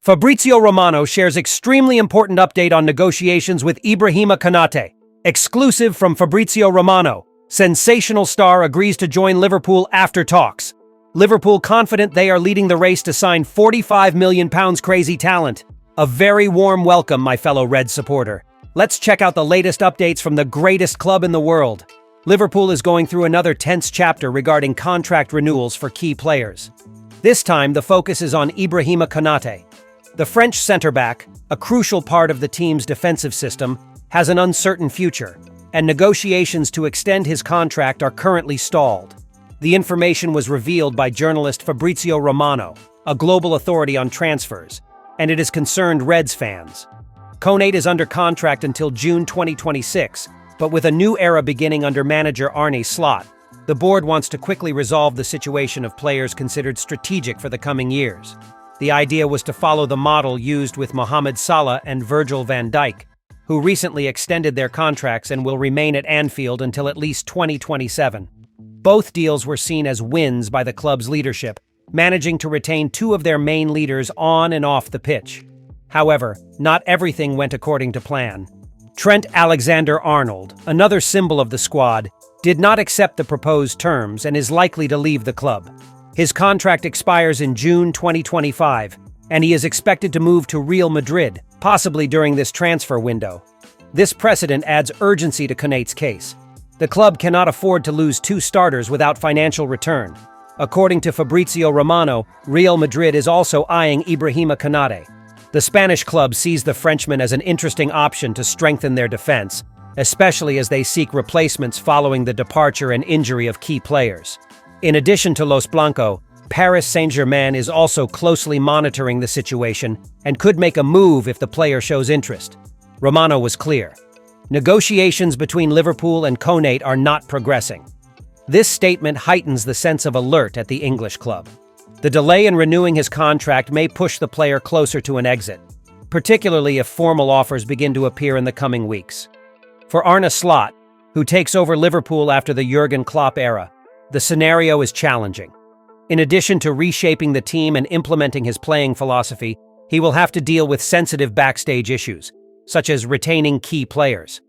Fabrizio Romano shares extremely important update on negotiations with Ibrahima Konate. Exclusive from Fabrizio Romano. Sensational star agrees to join Liverpool after talks. Liverpool confident they are leading the race to sign £45 million crazy talent. A very warm welcome, my fellow Red supporter. Let's check out the latest updates from the greatest club in the world. Liverpool is going through another tense chapter regarding contract renewals for key players. This time, the focus is on Ibrahima Konate. The French centre-back, a crucial part of the team's defensive system, has an uncertain future, and negotiations to extend his contract are currently stalled. The information was revealed by journalist Fabrizio Romano, a global authority on transfers, and it has concerned Reds fans. Konate is under contract until June 2026, but with a new era beginning under manager Arne Slot, the board wants to quickly resolve the situation of players considered strategic for the coming years. The idea was to follow the model used with Mohamed Salah and Virgil van Dijk, who recently extended their contracts and will remain at Anfield until at least 2027. Both deals were seen as wins by the club's leadership, managing to retain two of their main leaders on and off the pitch. However, not everything went according to plan. Trent Alexander-Arnold, another symbol of the squad, did not accept the proposed terms and is likely to leave the club. His contract expires in June 2025, and he is expected to move to Real Madrid, possibly during this transfer window. This precedent adds urgency to Konate's case. The club cannot afford to lose two starters without financial return. According to Fabrizio Romano, Real Madrid is also eyeing Ibrahima Konate. The Spanish club sees the Frenchman as an interesting option to strengthen their defense, especially as they seek replacements following the departure and injury of key players. In addition to Los Blancos, Paris Saint-Germain is also closely monitoring the situation and could make a move if the player shows interest. Romano was clear. Negotiations between Liverpool and Konate are not progressing. This statement heightens the sense of alert at the English club. The delay in renewing his contract may push the player closer to an exit, particularly if formal offers begin to appear in the coming weeks. For Arne Slot, who takes over Liverpool after the Jurgen Klopp era, the scenario is challenging. In addition to reshaping the team and implementing his playing philosophy, he will have to deal with sensitive backstage issues, such as retaining key players.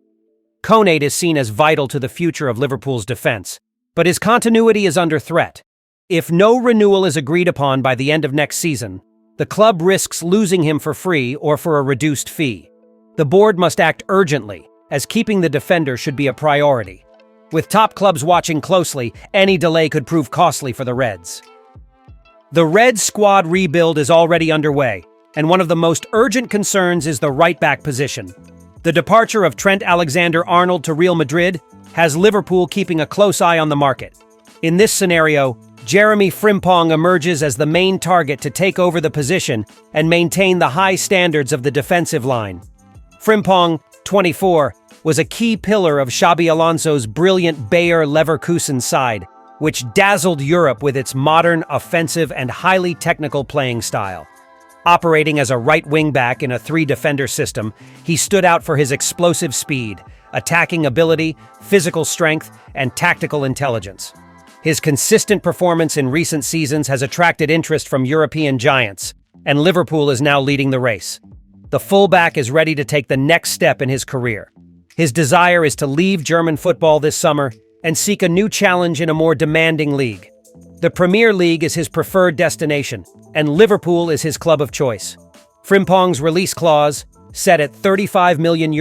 Konate is seen as vital to the future of Liverpool's defense, but his continuity is under threat. If no renewal is agreed upon by the end of next season, the club risks losing him for free or for a reduced fee. The board must act urgently, as keeping the defender should be a priority. With top clubs watching closely, any delay could prove costly for the Reds. The Reds squad rebuild is already underway, and one of the most urgent concerns is the right-back position. The departure of Trent Alexander-Arnold to Real Madrid has Liverpool keeping a close eye on the market. In this scenario, Jeremy Frimpong emerges as the main target to take over the position and maintain the high standards of the defensive line. Frimpong, 24, was a key pillar of Xabi Alonso's brilliant Bayer Leverkusen side, which dazzled Europe with its modern, offensive, and highly technical playing style. Operating as a right wing-back in a three-defender system, he stood out for his explosive speed, attacking ability, physical strength, and tactical intelligence. His consistent performance in recent seasons has attracted interest from European giants, and Liverpool is now leading the race. The fullback is ready to take the next step in his career. His desire is to leave German football this summer and seek a new challenge in a more demanding league. The Premier League is his preferred destination, and Liverpool is his club of choice. Frimpong's release clause, set at €35 million,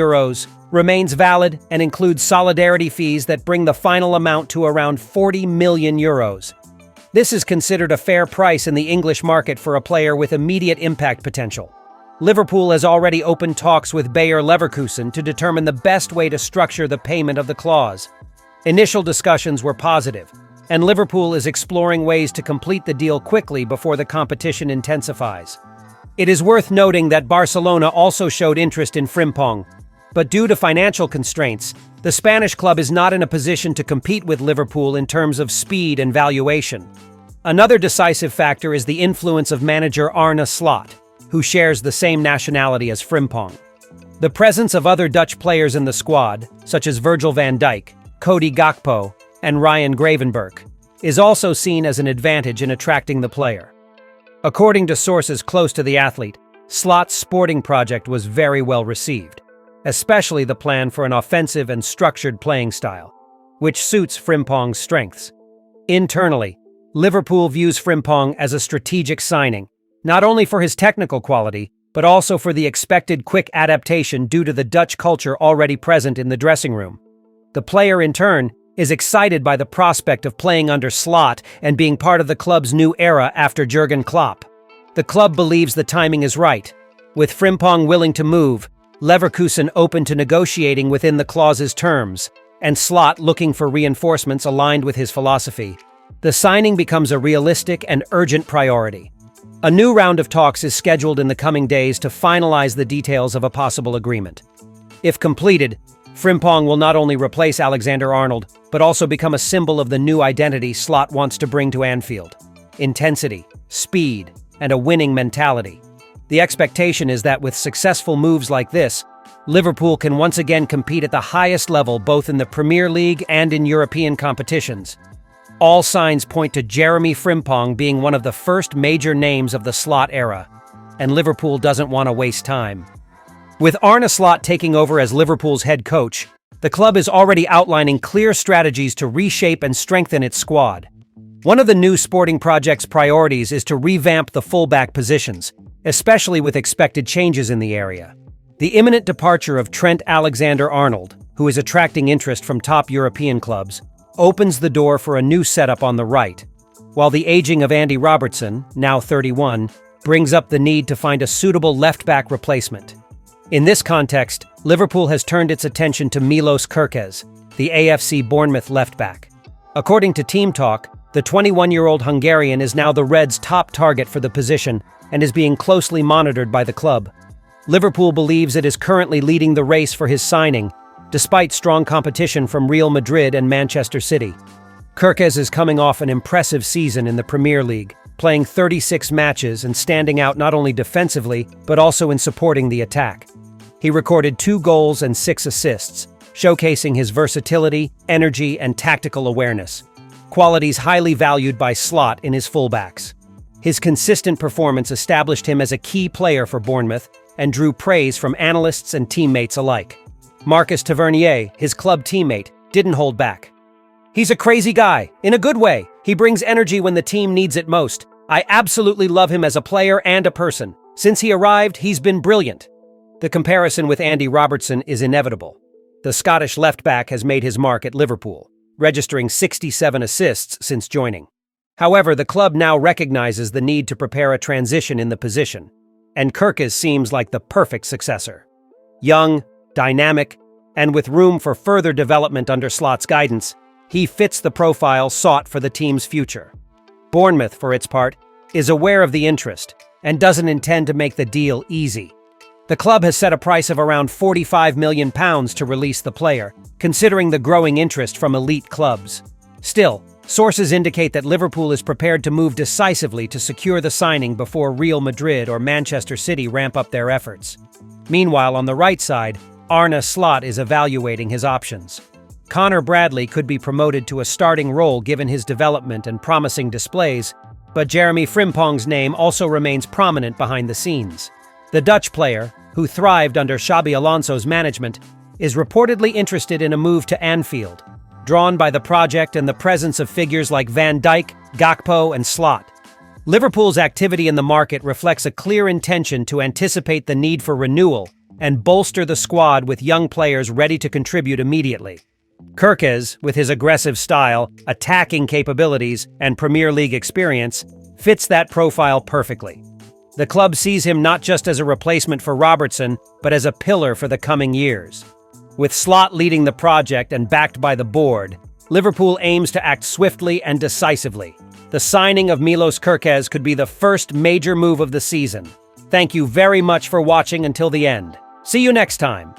remains valid and includes solidarity fees that bring the final amount to around €40 million. This is considered a fair price in the English market for a player with immediate impact potential. Liverpool has already opened talks with Bayer Leverkusen to determine the best way to structure the payment of the clause. Initial discussions were positive, and Liverpool is exploring ways to complete the deal quickly before the competition intensifies. It is worth noting that Barcelona also showed interest in Frimpong, but due to financial constraints, the Spanish club is not in a position to compete with Liverpool in terms of speed and valuation. Another decisive factor is the influence of manager Arne Slot, who shares the same nationality as Frimpong. The presence of other Dutch players in the squad, such as Virgil van Dijk, Cody Gakpo, and Ryan Gravenberch, is also seen as an advantage in attracting the player. According to sources close to the athlete, Slot's sporting project was very well received, especially the plan for an offensive and structured playing style, which suits Frimpong's strengths. Internally, Liverpool views Frimpong as a strategic signing, not only for his technical quality, but also for the expected quick adaptation due to the Dutch culture already present in the dressing room. The player, in turn, is excited by the prospect of playing under Slot and being part of the club's new era after Jurgen Klopp. The club believes the timing is right. With Frimpong willing to move, Leverkusen open to negotiating within the clause's terms, and Slot looking for reinforcements aligned with his philosophy, the signing becomes a realistic and urgent priority. A new round of talks is scheduled in the coming days to finalize the details of a possible agreement. If completed, Frimpong will not only replace Alexander-Arnold, but also become a symbol of the new identity Slot wants to bring to Anfield: intensity, speed, and a winning mentality. The expectation is that with successful moves like this, Liverpool can once again compete at the highest level both in the Premier League and in European competitions. All signs point to Jeremy Frimpong being one of the first major names of the Slot era, and Liverpool doesn't want to waste time. With Arne Slot taking over as Liverpool's head coach, the club is already outlining clear strategies to reshape and strengthen its squad. One of the new sporting project's priorities is to revamp the fullback positions, especially with expected changes in the area. The imminent departure of Trent Alexander-Arnold, who is attracting interest from top European clubs, opens the door for a new setup on the right, while the aging of Andy Robertson, now 31, brings up the need to find a suitable left-back replacement. In this context, Liverpool has turned its attention to Milos Kerkez, the AFC Bournemouth left-back. According to Team Talk, the 21-year-old Hungarian is now the Reds' top target for the position and is being closely monitored by the club. Liverpool believes it is currently leading the race for his signing, despite strong competition from Real Madrid and Manchester City. Kerkez is coming off an impressive season in the Premier League, playing 36 matches and standing out not only defensively, but also in supporting the attack. He recorded 2 goals and 6 assists, showcasing his versatility, energy, and tactical awareness, qualities highly valued by Slot in his fullbacks. His consistent performance established him as a key player for Bournemouth and drew praise from analysts and teammates alike. Marcus Tavernier, his club teammate, didn't hold back. "He's a crazy guy, in a good way. He brings energy when the team needs it most. I absolutely love him as a player and a person. Since he arrived, he's been brilliant." The comparison with Andy Robertson is inevitable. The Scottish left-back has made his mark at Liverpool, registering 67 assists since joining. However, the club now recognizes the need to prepare a transition in the position, and Kerkez seems like the perfect successor. Young, dynamic, and with room for further development under Slot's guidance, he fits the profile sought for the team's future. Bournemouth, for its part, is aware of the interest and doesn't intend to make the deal easy. The club has set a price of around £45 million to release the player, considering the growing interest from elite clubs. Still, sources indicate that Liverpool is prepared to move decisively to secure the signing before Real Madrid or Manchester City ramp up their efforts. Meanwhile, on the right side, Arne Slot is evaluating his options. Connor Bradley could be promoted to a starting role given his development and promising displays, but Jeremy Frimpong's name also remains prominent behind the scenes. The Dutch player, who thrived under Xabi Alonso's management, is reportedly interested in a move to Anfield, drawn by the project and the presence of figures like Van Dijk, Gakpo, and Slot. Liverpool's activity in the market reflects a clear intention to anticipate the need for renewal and bolster the squad with young players ready to contribute immediately. Kerkez, with his aggressive style, attacking capabilities, and Premier League experience, fits that profile perfectly. The club sees him not just as a replacement for Robertson, but as a pillar for the coming years. With Slot leading the project and backed by the board, Liverpool aims to act swiftly and decisively. The signing of Milos Kerkez could be the first major move of the season. Thank you very much for watching until the end. See you next time.